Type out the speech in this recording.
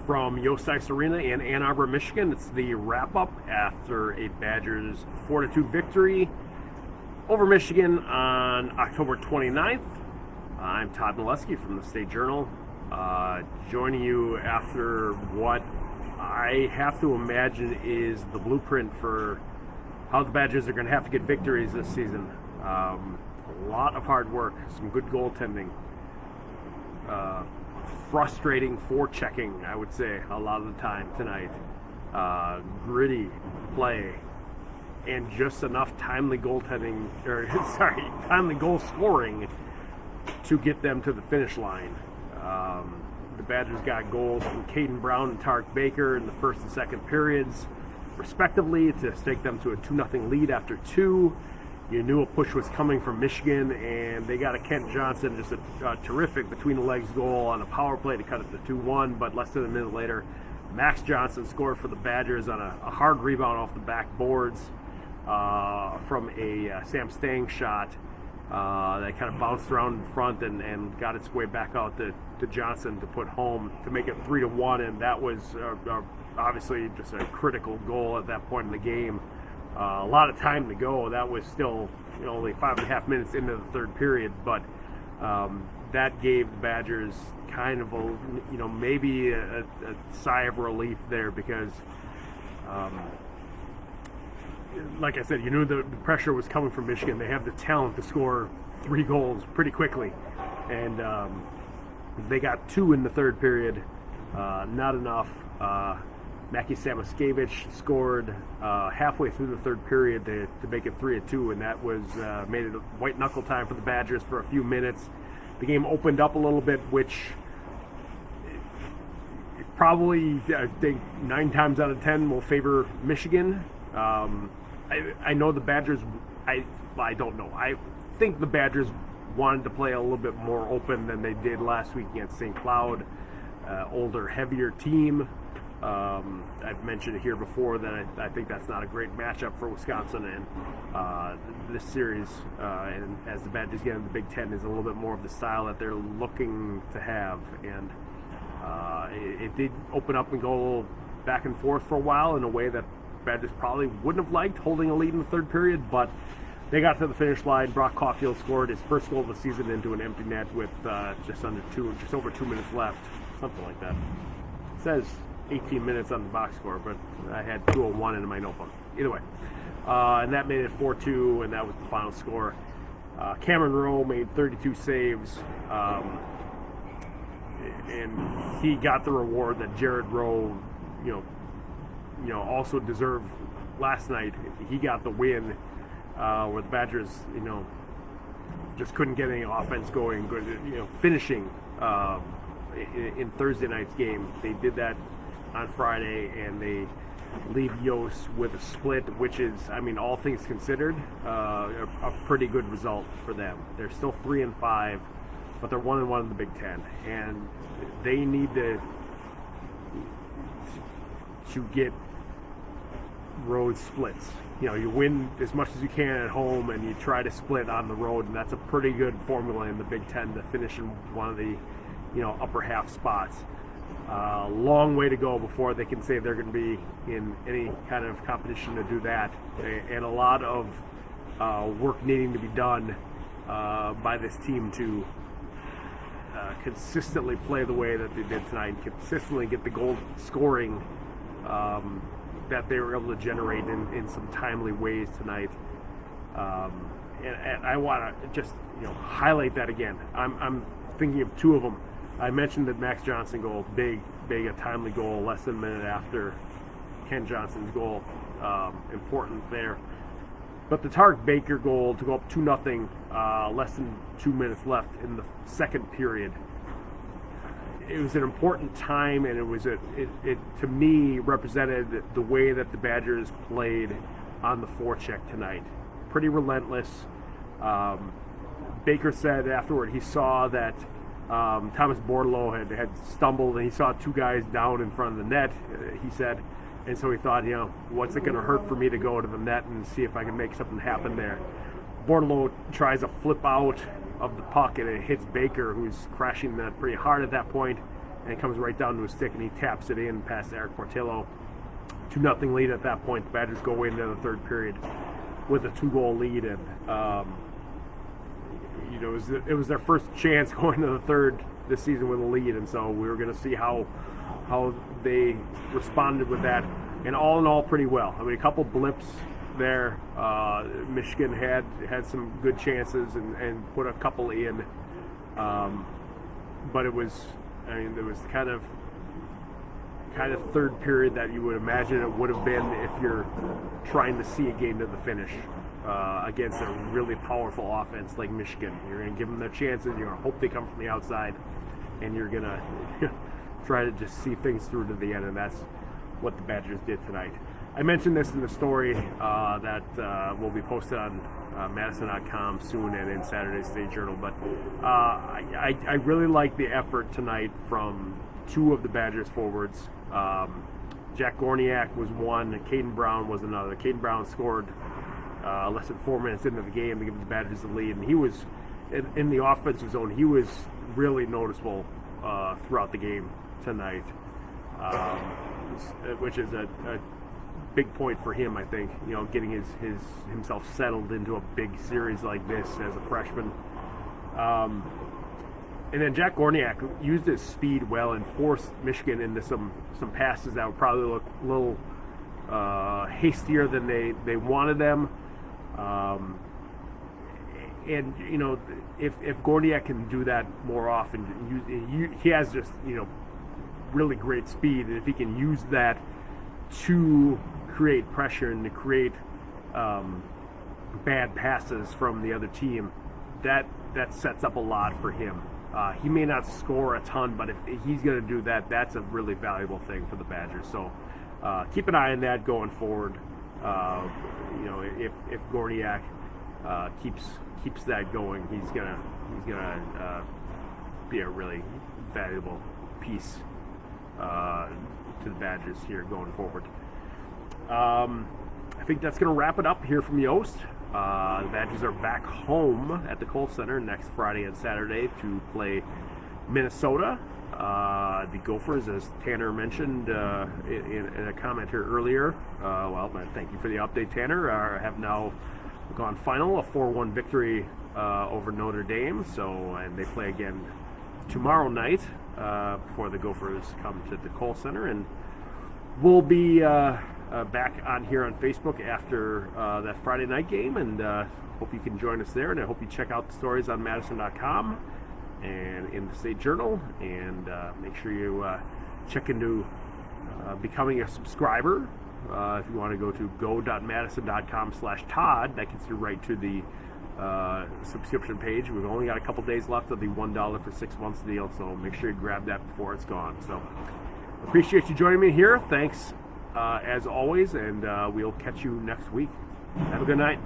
from Yost Ice Arena in Ann Arbor, Michigan. It's the wrap-up after a Badgers 4-2 victory over Michigan on October 29th. I'm Todd Milewski from the State Journal, joining you after what I have to imagine is the blueprint for how the Badgers are going to have to get victories this season. A lot of hard work, some good goaltending, frustrating forechecking, I would say, a lot of the time tonight. Gritty play, and just enough timely goaltending, timely goal scoring to get them to the finish line. The Badgers got goals from Caden Brown and Tarek Baker in the first and second periods, respectively, to stake them to a 2-0 lead after two. You knew a push was coming from Michigan, and they got a Kent Johnson, just a terrific between-the-legs goal on a power play to cut it to 2-1, but less than a minute later, Max Johnson scored for the Badgers on a hard rebound off the backboards from a Sam Stang shot that kind of bounced around in front and got its way back out to Johnson to put home to make it 3-1, and that was obviously just a critical goal at that point in the game. A lot of time to go. That was still only 5.5 minutes into the third period, but that gave the Badgers kind of a maybe a sigh of relief there, because like I said, you knew the pressure was coming from Michigan. They have the talent to score 3 goals pretty quickly, and they got 2 in the third period. Not enough. Mackie Samoskevich scored halfway through the third period to make it 3-2, and that was made it white knuckle time for the Badgers for a few minutes. The game opened up a little bit, which probably, I think, 9 times out of 10 will favor Michigan. I know the Badgers, I don't know. I think the Badgers wanted to play a little bit more open than they did last week against St. Cloud. Older, heavier team. I've mentioned it here before that I think that's not a great matchup for Wisconsin, and this series, and as the Badgers get in the Big Ten, is a little bit more of the style that they're looking to have, and it did open up and go a little back and forth for a while in a way that Badgers probably wouldn't have liked, holding a lead in the third period, but they got to the finish line. Brock Caulfield scored his first goal of the season into an empty net with just over 2 minutes left, something like that. It says 18 minutes on the box score, but I had 2:01 in my notebook. Either way, and that made it 4-2, and that was the final score. Cameron Rowe made 32 saves, and he got the reward that Jared Rowe, also deserved last night. He got the win, where the Badgers, just couldn't get any offense going. Finishing in Thursday night's game, they did that on Friday, and they leave Yost with a split, which is, all things considered, a pretty good result for them. They're still 3-5, but they're 1-1 in the Big Ten, and they need to get road splits. You win as much as you can at home, and you try to split on the road, and that's a pretty good formula in the Big Ten to finish in one of the upper half spots. Long way to go before they can say they're going to be in any kind of competition to do that, and a lot of work needing to be done by this team to consistently play the way that they did tonight, and consistently get the goal scoring that they were able to generate in some timely ways tonight. And I want to just highlight that again. I'm thinking of 2 of them. I mentioned that Max Johnson goal, big, a timely goal, less than a minute after Ken Johnson's goal, important there. But the Tarek Baker goal to go up 2-0, less than 2 minutes left in the second period. It was an important time, and it to me represented the way that the Badgers played on the forecheck tonight. Pretty relentless. Baker said afterward he saw that Thomas Bordelot had stumbled, and he saw 2 guys down in front of the net, he said, and so he thought, what's it going to hurt for me to go to the net and see if I can make something happen there. Bordelot tries a flip out of the puck, and it hits Baker, who's crashing that pretty hard at that point, and it comes right down to a stick, and he taps it in past Eric Portillo. 2-0 lead at that point. The Badgers go into the third period with a 2-goal lead, and it was their first chance going to the third this season with a lead, and so we were going to see how they responded with that. And all in all, pretty well. I mean, a couple blips there. Michigan had some good chances and put a couple in, but it was kind of third period that you would imagine it would have been if you're trying to see a game to the finish against a really powerful offense like Michigan. You're going to give them their chances. You're going to hope they come from the outside, and you're going to try to just see things through to the end, and that's what the Badgers did tonight. I mentioned this in the story that will be posted on madison.com soon and in Saturday's State Journal, but I really like the effort tonight from two of the Badgers forwards. Jack Gorniak was one, Caden Brown was another. Caden Brown scored less than 4 minutes into the game to give the Badgers the lead, and he was in the offensive zone. He was really noticeable throughout the game tonight, which is a big point for him, I think. Getting himself settled into a big series like this as a freshman. And then Jack Gorniak used his speed well and forced Michigan into some passes that would probably look a little hastier than they wanted them. And if Gorniak can do that more often, he has just really great speed, and if he can use that to create pressure and to create bad passes from the other team, that sets up a lot for him. He may not score a ton, but if he's going to do that, that's a really valuable thing for the Badgers. So keep an eye on that going forward. If Gorniak keeps that going, he's gonna be a really valuable piece to the Badgers here going forward. I think that's going to wrap it up here from Yost. The Badgers are back home at the Kohl Center next Friday and Saturday to play Minnesota. The Gophers, as Tanner mentioned in a comment here earlier, thank you for the update, Tanner, have now gone final, a 4-1 victory over Notre Dame. And they play again tomorrow night before the Gophers come to the Kohl Center, and we'll be back on here on Facebook after that Friday night game, and hope you can join us there, and I hope you check out the stories on madison.com and in the State Journal, and make sure you check into becoming a subscriber. If you want to go to go.madison.com/Todd, that gets you right to the subscription page. We've only got a couple days left of the $1 for 6 months deal, so make sure you grab that before it's gone. So appreciate you joining me here. Thanks as always, and we'll catch you next week. Have a good night.